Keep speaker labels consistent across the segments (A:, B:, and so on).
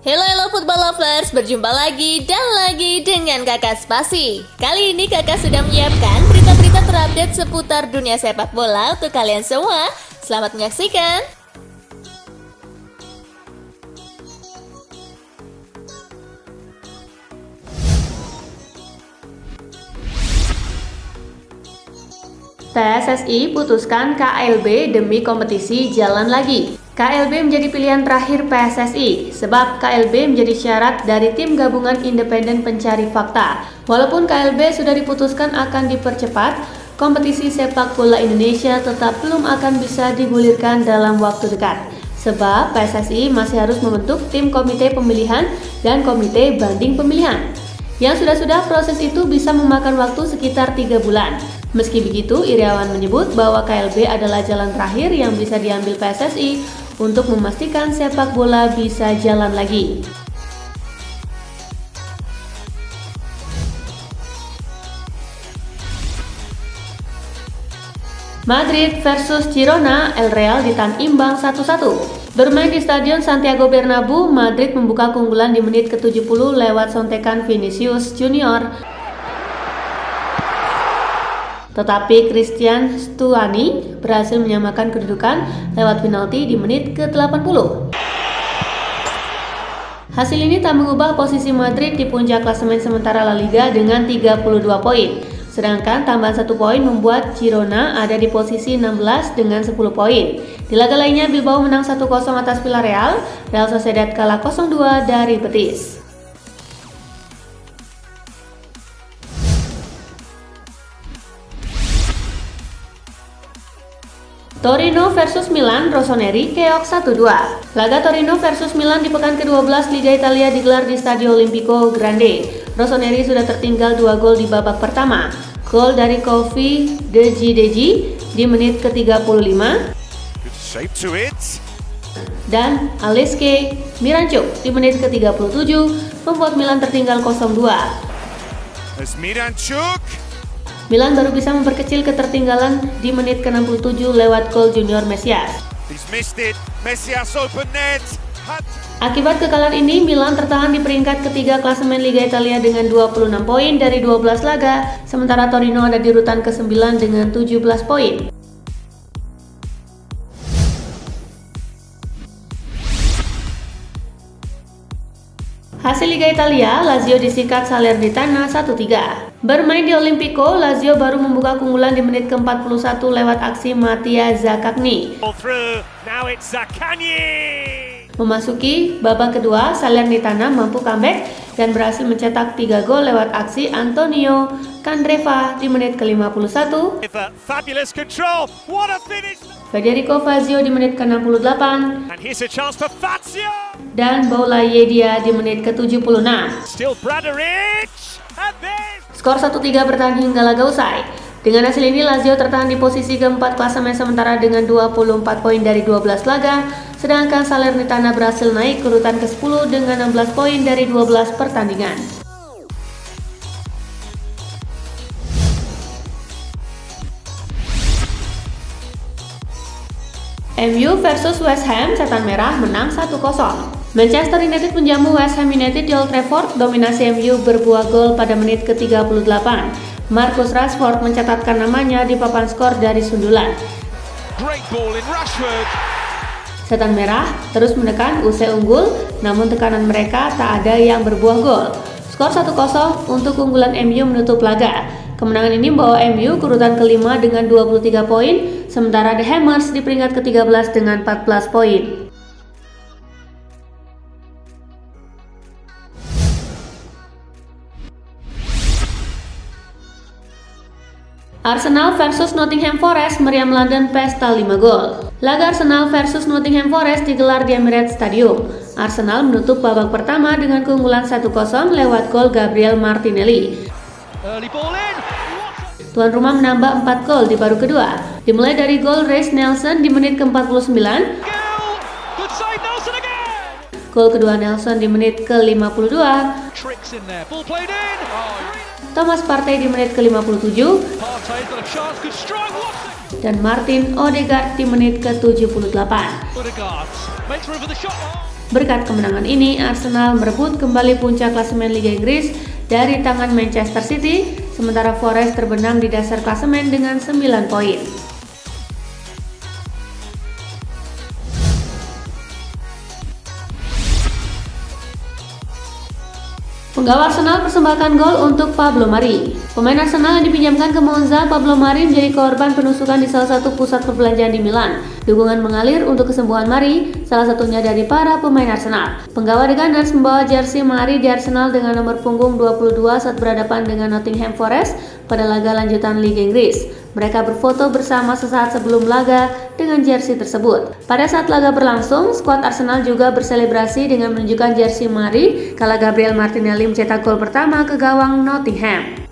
A: Hello football lovers, berjumpa lagi dan lagi dengan Kakak Spasi. Kali ini Kakak sudah menyiapkan berita-berita terupdate seputar dunia sepak bola untuk kalian semua. Selamat menyaksikan. PSSI putuskan KLB demi kompetisi jalan lagi. KLB menjadi pilihan terakhir PSSI, sebab KLB menjadi syarat dari tim gabungan independen pencari fakta. Walaupun KLB sudah diputuskan akan dipercepat, kompetisi sepak bola Indonesia tetap belum akan bisa digulirkan dalam waktu dekat. Sebab PSSI masih harus membentuk tim komite pemilihan dan komite banding pemilihan. Yang sudah-sudah proses itu bisa memakan waktu sekitar 3 bulan. Meski begitu, Iriawan menyebut bahwa KLB adalah jalan terakhir yang bisa diambil PSSI untuk memastikan sepak bola bisa jalan lagi. Madrid versus Girona, El Real ditahan imbang 1-1. Bermain di Stadion Santiago Bernabeu, Madrid membuka keunggulan di menit ke-70 lewat sontekan Vinicius Junior. Tetapi Christian Stuani berhasil menyamakan kedudukan lewat penalti di menit ke-80. Hasil ini tak mengubah posisi Madrid di puncak klasemen sementara La Liga dengan 32 poin. Sedangkan tambahan 1 poin membuat Girona ada di posisi 16 dengan 10 poin. Di laga lainnya, Bilbao menang 1-0 atas Villarreal, Real Sociedad kalah 0-2 dari Betis. Torino versus Milan, Rossoneri keok 1-2. Laga Torino versus Milan di pekan ke-12 Liga Italia digelar di Stadio Olimpico Grande. Rossoneri sudah tertinggal 2 gol di babak pertama. Gol dari Kofi Deji di menit ke-35 dan Aleksej Miranchuk di menit ke-37 membuat Milan tertinggal 0-2. Milan baru bisa memperkecil ketertinggalan di menit ke-67 lewat gol Junior Mesias. Akibat kekalahan ini, Milan tertahan di peringkat ketiga klasemen Liga Italia dengan 26 poin dari 12 laga, sementara Torino ada di urutan ke-9 dengan 17 poin. Hasil Liga Italia, Lazio disikat Salernitana 1-3. Bermain di Olimpico, Lazio baru membuka keunggulan di menit ke-41 lewat aksi Mattia Zaccagni. Memasuki babak kedua, Salernitana mampu comeback dan berhasil mencetak 3 gol lewat aksi Antonio Candreva di menit ke-51, Federico Fazio di menit ke-68, dan Boula Yedia di menit ke-76. Skor 1-3 bertahan hingga laga usai. Dengan hasil ini, Lazio tertahan di posisi keempat klasemen sementara dengan 24 poin dari 12 laga, sedangkan Salernitana berhasil naik ke urutan ke-10 dengan 16 poin dari 12 pertandingan. MU versus West Ham, setan merah menang 1-0. Manchester United menjamu West Ham United di Old Trafford. Dominasi MU berbuah gol pada menit ke-38. Marcus Rashford mencatatkan namanya di papan skor dari sundulan. Setan merah terus menekan usai unggul, namun tekanan mereka tak ada yang berbuah gol. Skor 1-0 untuk keunggulan MU menutup laga. Kemenangan ini membawa MU ke urutan kelima dengan 23 poin, sementara The Hammers di peringkat ke-13 dengan 14 poin. Arsenal versus Nottingham Forest, meriam London pesta 5 gol. Laga Arsenal versus Nottingham Forest digelar di Emirates Stadium. Arsenal menutup babak pertama dengan keunggulan 1-0 lewat gol Gabriel Martinelli. Tuan rumah menambah 4 gol di paruh kedua, dimulai dari gol Reiss Nelson di menit ke-49, gol kedua Nelson di menit ke-52, Thomas Partey di menit ke-57, dan Martin Odegaard di menit ke-78. Berkat kemenangan ini, Arsenal merebut kembali puncak klasemen Liga Inggris dari tangan Manchester City, sementara Forest terbenam di dasar klasemen dengan 9 poin. Penggawa Arsenal persembahkan gol untuk Pablo Mari. Pemain Arsenal yang dipinjamkan ke Monza, Pablo Mari menjadi korban penusukan di salah satu pusat perbelanjaan di Milan. Dukungan mengalir untuk kesembuhan Mari, salah satunya dari para pemain Arsenal. Penggawa The Gunners membawa jersey Mari di Arsenal dengan nomor punggung 22 saat berhadapan dengan Nottingham Forest pada laga lanjutan Liga Inggris. Mereka berfoto bersama sesaat sebelum laga dengan jersey tersebut. Pada saat laga berlangsung, skuad Arsenal juga berselebrasi dengan menunjukkan jersey Mari kala Gabriel Martinelli mencetak gol pertama ke gawang Nottingham.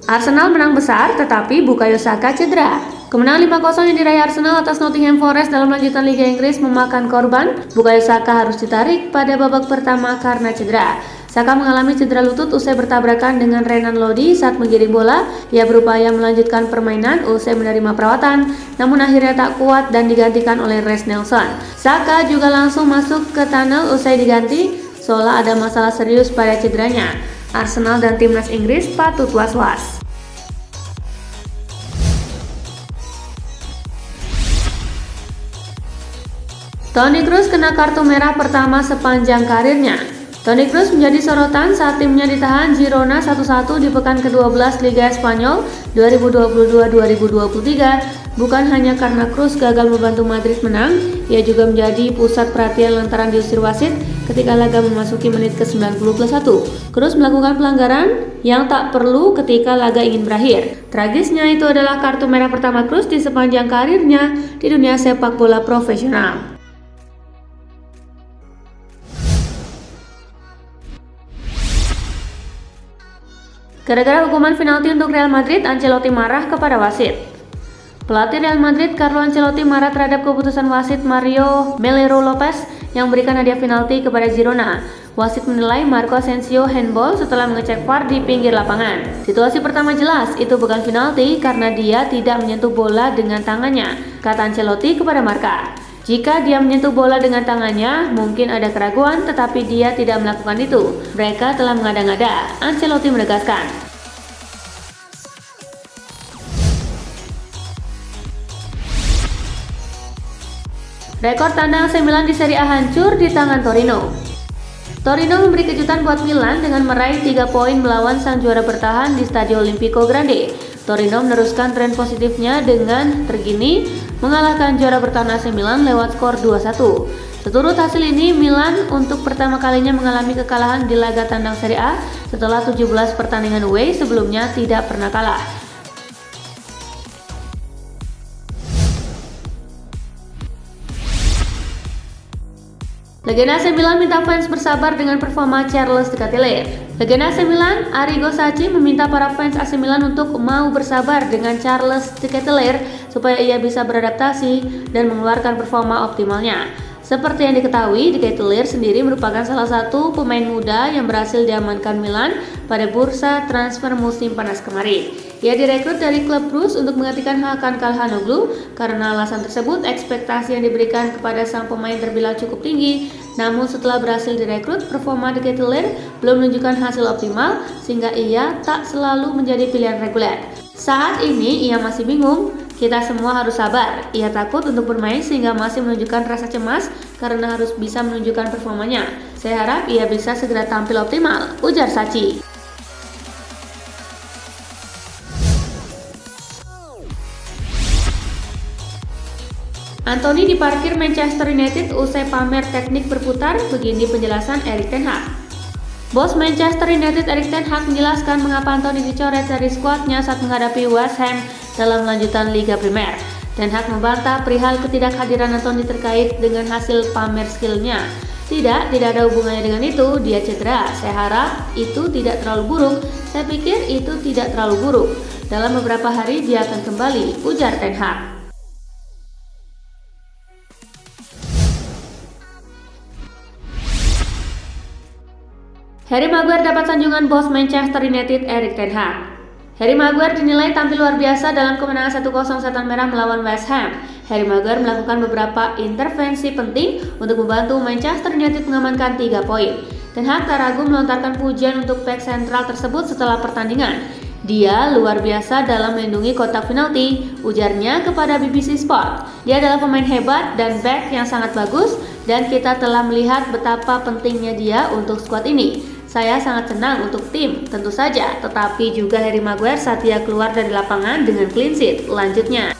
A: Arsenal menang besar, tetapi Bukayo Saka cedera. Kemenangan 5-0 yang diraih Arsenal atas Nottingham Forest dalam lanjutan Liga Inggris memakan korban. Bukayo Saka harus ditarik pada babak pertama karena cedera. Saka mengalami cedera lutut usai bertabrakan dengan Renan Lodi saat menggiring bola. Ia berupaya melanjutkan permainan usai menerima perawatan, namun akhirnya tak kuat dan digantikan oleh Reiss Nelson. Saka juga langsung masuk ke tunnel usai diganti, seolah ada masalah serius pada cederanya. Arsenal dan timnas Inggris patut was-was. Toni Kroos kena kartu merah pertama sepanjang karirnya. Toni Kroos menjadi sorotan saat timnya ditahan Girona 1-1 di pekan ke-12 Liga Spanyol 2022-2023. Bukan hanya karena Kroos gagal membantu Madrid menang, ia juga menjadi pusat perhatian lantaran diusir wasit ketika laga memasuki menit ke-91. Kroos melakukan pelanggaran yang tak perlu ketika laga ingin berakhir. Tragisnya itu adalah kartu merah pertama Kroos di sepanjang karirnya di dunia sepak bola profesional. Gara-gara hukuman penalti untuk Real Madrid, Ancelotti marah kepada wasit. Pelatih Real Madrid Carlo Ancelotti marah terhadap keputusan wasit Mario Melero Lopez yang memberikan hadiah penalti kepada Girona. Wasit menilai Marco Asensio handball setelah mengecek VAR di pinggir lapangan. Situasi pertama jelas, itu bukan penalti karena dia tidak menyentuh bola dengan tangannya, kata Ancelotti kepada Marca. Jika dia menyentuh bola dengan tangannya, mungkin ada keraguan, tetapi dia tidak melakukan itu. Mereka telah mengada-ngada, Ancelotti menegaskan. Rekor tandang AC Milan di Serie A hancur di tangan Torino. Torino memberi kejutan buat Milan dengan meraih 3 poin melawan sang juara bertahan di Stadio Olimpico Grande. Torino meneruskan tren positifnya dengan tergini mengalahkan juara bertahan AC Milan lewat skor 2-1. Seturut hasil ini, Milan untuk pertama kalinya mengalami kekalahan di laga tandang Serie A setelah 17 pertandingan away sebelumnya tidak pernah kalah. Legenda AC Milan minta fans bersabar dengan performa Charles de Ketelaere. Legenda AC Milan, Arrigo Sacchi, meminta para fans AC Milan untuk mau bersabar dengan Charles de Ketelaere supaya ia bisa beradaptasi dan mengeluarkan performa optimalnya. Seperti yang diketahui, de Ketelaere sendiri merupakan salah satu pemain muda yang berhasil diamankan Milan pada bursa transfer musim panas kemarin. Ia direkrut dari klub Bruges untuk menggantikan Hakan Calhanoglu. Karena alasan tersebut, ekspektasi yang diberikan kepada sang pemain terbilang cukup tinggi. Namun setelah berhasil direkrut, performa de Ketelaere belum menunjukkan hasil optimal sehingga ia tak selalu menjadi pilihan reguler. Saat ini ia masih bingung. Kita semua harus sabar. Ia takut untuk bermain sehingga masih menunjukkan rasa cemas karena harus bisa menunjukkan performanya. Saya harap ia bisa segera tampil optimal, ujar Sacchi. Anthony diparkir Manchester United usai pamer teknik berputar, begini penjelasan Erik ten Hag. Bos Manchester United Erik ten Hag menjelaskan mengapa Anthony dicoret dari skuadnya saat menghadapi West Ham dalam lanjutan Liga Primer. Ten Hag membantah perihal ketidakhadiran Anthony terkait dengan hasil pamer skillnya. Tidak ada hubungannya dengan itu, dia cedera. Saya harap itu tidak terlalu buruk. Saya pikir itu tidak terlalu buruk. Dalam beberapa hari dia akan kembali, ujar Ten Hag. Harry Maguire dapat sanjungan bos Manchester United Erik ten Hag. Harry Maguire dinilai tampil luar biasa dalam kemenangan 1-0 setan merah melawan West Ham. Harry Maguire melakukan beberapa intervensi penting untuk membantu Manchester United mengamankan 3 poin. Ten Hag tak ragu melontarkan pujian untuk bek sentral tersebut setelah pertandingan. Dia luar biasa dalam melindungi kotak penalti, ujarnya kepada BBC Sport. Dia adalah pemain hebat dan bek yang sangat bagus, dan kita telah melihat betapa pentingnya dia untuk skuad ini. Saya sangat senang untuk tim, tentu saja, tetapi juga Harry Maguire saat dia keluar dari lapangan dengan clean sheet. Lanjutnya,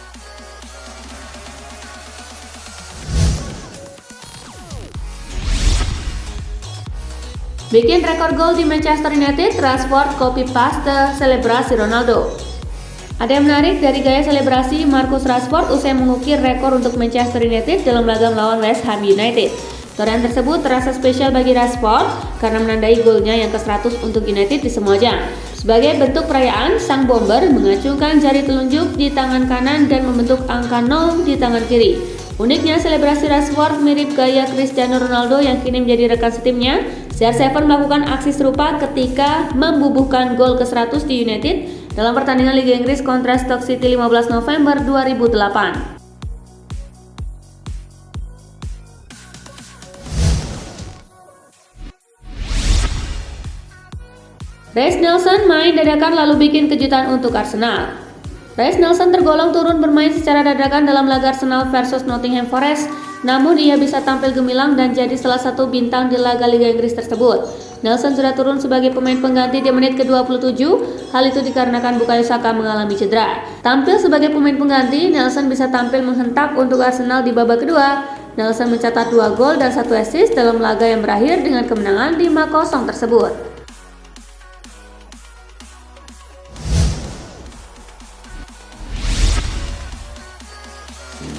A: bikin rekor gol di Manchester United, Rashford copy paste selebrasi Ronaldo. Ada yang menarik dari gaya selebrasi Marcus Rashford usai mengukir rekor untuk Manchester United dalam laga melawan West Ham United. Torehan tersebut terasa spesial bagi Rashford karena menandai golnya yang ke-100 untuk United di semua jam. Sebagai bentuk perayaan, sang bomber mengacungkan jari telunjuk di tangan kanan dan membentuk angka 0 di tangan kiri. Uniknya, selebrasi Rashford mirip gaya Cristiano Ronaldo yang kini menjadi rekan setimnya. CR7 melakukan aksi serupa ketika membubuhkan gol ke-100 di United dalam pertandingan Liga Inggris kontra Stoke City 15 November 2008. Reiss Nelson main dadakan lalu bikin kejutan untuk Arsenal. Reiss Nelson tergolong turun bermain secara dadakan dalam laga Arsenal versus Nottingham Forest, namun ia bisa tampil gemilang dan jadi salah satu bintang di laga Liga Inggris tersebut. Nelson sudah turun sebagai pemain pengganti di menit ke-27, hal itu dikarenakan Bukayo Saka mengalami cedera. Tampil sebagai pemain pengganti, Nelson bisa tampil menghentak untuk Arsenal di babak kedua. Nelson mencatat 2 gol dan 1 assist dalam laga yang berakhir dengan kemenangan 5-0 tersebut.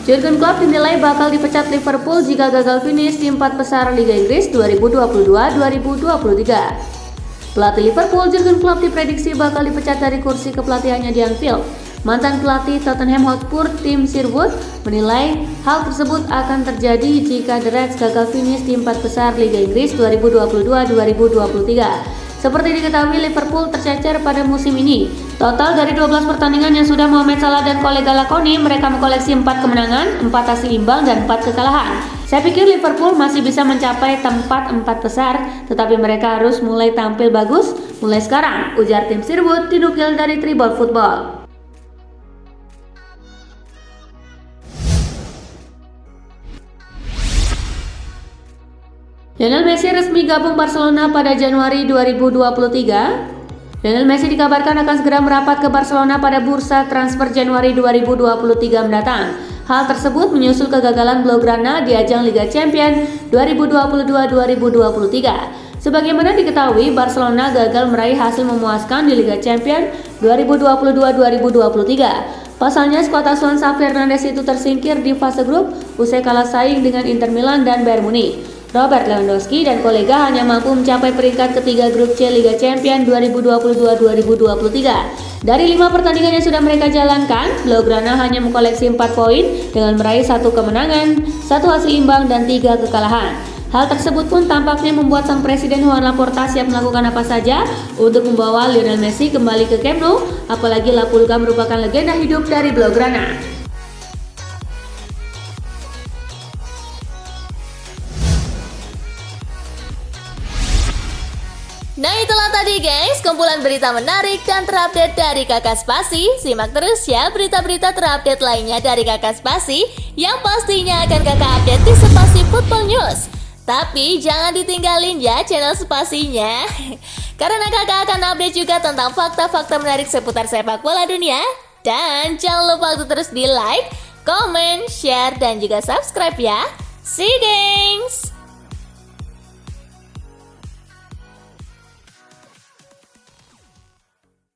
A: Jurgen Klopp dinilai bakal dipecat Liverpool jika gagal finish di 4 besar Liga Inggris 2022-2023. Pelatih Liverpool Jurgen Klopp diprediksi bakal dipecat dari kursi kepelatihannya di Anfield. Mantan pelatih Tottenham Hotspur Tim Sherwood menilai hal tersebut akan terjadi jika The Reds gagal finish di 4 besar Liga Inggris 2022-2023. Seperti diketahui, Liverpool tercecer pada musim ini. Total dari 12 pertandingan yang sudah Mohamed Salah dan kolega lakoni, mereka mengkoleksi 4 kemenangan, 4 hasil imbang, dan 4 kekalahan. Saya pikir Liverpool masih bisa mencapai tempat 4 besar, tetapi mereka harus mulai tampil bagus mulai sekarang, ujar Tim Sherwood dinukil dari Tribal Football. Lionel Messi resmi gabung Barcelona pada Januari 2023. Lionel Messi dikabarkan akan segera merapat ke Barcelona pada bursa transfer Januari 2023 mendatang. Hal tersebut menyusul kegagalan Blaugrana di ajang Liga Champions 2022-2023. Sebagaimana diketahui, Barcelona gagal meraih hasil memuaskan di Liga Champions 2022-2023. Pasalnya, skuad asuhan Xavi Hernandez itu tersingkir di fase grup usai kalah saing dengan Inter Milan dan Bayern Munich. Robert Lewandowski dan kolega hanya mampu mencapai peringkat ketiga grup C Liga Champions 2022-2023. Dari 5 pertandingan yang sudah mereka jalankan, Blaugrana hanya mengkoleksi 4 poin dengan meraih 1 kemenangan, 1 hasil imbang, dan 3 kekalahan. Hal tersebut pun tampaknya membuat sang presiden Juan Laporta siap melakukan apa saja untuk membawa Lionel Messi kembali ke Camp Nou, apalagi La Pulga merupakan legenda hidup dari Blaugrana.
B: Nah, itulah tadi guys, kumpulan berita menarik dan terupdate dari Kakak Spasi. Simak terus ya berita-berita terupdate lainnya dari Kakak Spasi yang pastinya akan Kakak update di Spasi Football News. Tapi jangan ditinggalin ya channel Spasinya, karena Kakak akan update juga tentang fakta-fakta menarik seputar sepak bola dunia. Dan jangan lupa untuk terus di like, comment, share, dan juga subscribe ya. See you guys!